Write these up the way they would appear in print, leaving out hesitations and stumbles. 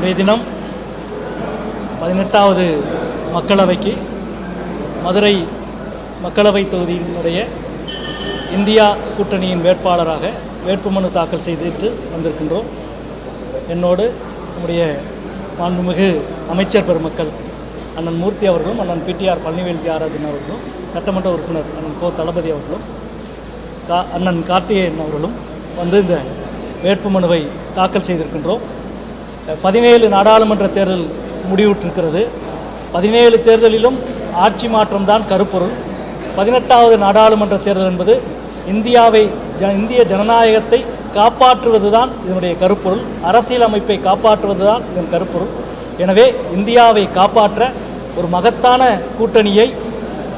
இன்றைய தினம் 18வது மக்களவைக்கு மதுரை மக்களவை தொகுதியினுடைய இந்தியா கூட்டணியின் வேட்பாளராக வேட்புமனு தாக்கல் செய்துவிட்டு வந்திருக்கின்றோம். என்னோடு நம்முடைய மாண்புமிகு அமைச்சர் பெருமக்கள் அண்ணன் மூர்த்தி அவர்களும், அண்ணன் பிடிஆர் பழனிவேல் தியாகராஜன் அவர்களும், சட்டமன்ற உறுப்பினர் அண்ணன் கோ தளபதி அவர்களும், அண்ணன் கார்த்திகேயன் அவர்களும் வந்து இந்த வேட்புமனுவை தாக்கல் செய்திருக்கின்றோம். 17 நாடாளுமன்ற தேர்தல் முடிவுற்றிருக்கிறது. 17 தேர்தலிலும் ஆட்சி மாற்றம்தான் கருப்பொருள். 18வது நாடாளுமன்ற தேர்தல் என்பது இந்திய ஜனநாயகத்தை காப்பாற்றுவது தான் இதனுடைய கருப்பொருள். அரசியலமைப்பை காப்பாற்றுவது தான் இதன் கருப்பொருள். எனவே இந்தியாவை காப்பாற்ற ஒரு மகத்தான கூட்டணியை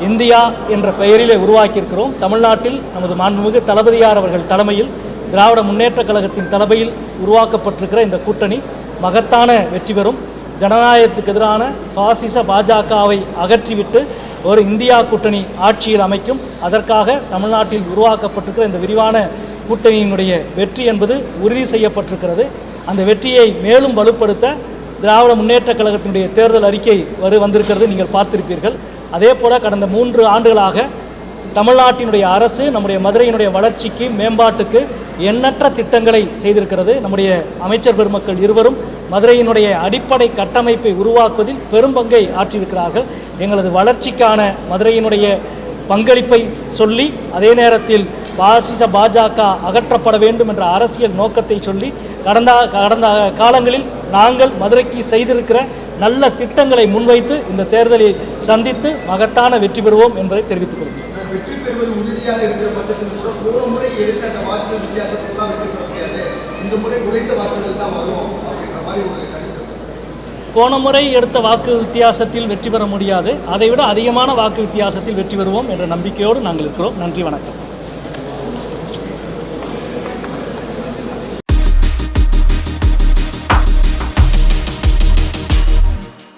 இந்தியா என்ற பெயரிலே உருவாக்கியிருக்கிறோம். தமிழ்நாட்டில் நமது மாண்புமிகு தளபதியார் அவர்கள் தலைமையில் திராவிட முன்னேற்றக் கழகத்தின் தலைமையில் உருவாக்கப்பட்டிருக்கிற இந்த கூட்டணி மகத்தான வெற்றி பெறும். ஜனநாயகத்துக்கு எதிரான பாசிச பாஜகவை அகற்றிவிட்டு ஒரு இந்தியா கூட்டணி ஆட்சியில் அமைக்கும். அதற்காக தமிழ்நாட்டில் உருவாக்கப்பட்டிருக்கிற இந்த விரிவான கூட்டணியினுடைய வெற்றி என்பது உறுதி செய்யப்பட்டிருக்கிறது. அந்த வெற்றியை மேலும் வலுப்படுத்த திராவிட முன்னேற்றக் கழகத்தினுடைய தேர்தல் அறிக்கை வந்திருக்கிறது, நீங்கள் பார்த்திருப்பீர்கள். அதே போல் கடந்த 3 ஆண்டுகளாக தமிழ்நாட்டினுடைய அரசு நம்முடைய மதுரையினுடைய வளர்ச்சிக்கு மேம்பாட்டுக்கு எண்ணற்ற திட்டங்களை செய்திருக்கிறது. நம்முடைய அமைச்சர் பெருமக்கள் இருவரும் மதுரையினுடைய அடிப்படை கட்டமைப்பை உருவாக்குவதில் பெரும் பங்கை ஆற்றியிருக்கிறார்கள். எங்களது வளர்ச்சிக்கான மதுரையினுடைய பங்களிப்பை சொல்லி அதே நேரத்தில் பாசிச பாஜக அகற்றப்பட வேண்டும் என்ற அரசியல் நோக்கத்தை சொல்லி கடந்த காலங்களில் நாங்கள் மதுரைக்கு செய்திருக்கிற நல்ல திட்டங்களை முன்வைத்து இந்த தேர்தலை சந்தித்து மகத்தான வெற்றி பெறுவோம் என்பதை தெரிவித்துக் கொள்கிறேன். வெற்றி பெறுவது உறுதியாக இருக்கிற பட்சத்தில் கூட போன முறை எடுத்த அந்த வாக்குகள் வித்தியாசத்தில் எல்லாம் வெற்றி பெற முடியாது, இந்த முறை குறைந்த வாக்குகள் தான் வரும் அப்படின்ற மாதிரி ஒரு கணிப்பு. போன முறை எடுத்த வாக்கு வித்தியாசத்தில் வெற்றி பெற முடியாது, அதைவிட அதிகமான வாக்கு வித்தியாசத்தில் வெற்றி பெறுவோம் என்ற நம்பிக்கையோடு நாங்கள் இருக்கிறோம். நன்றி, வணக்கம்.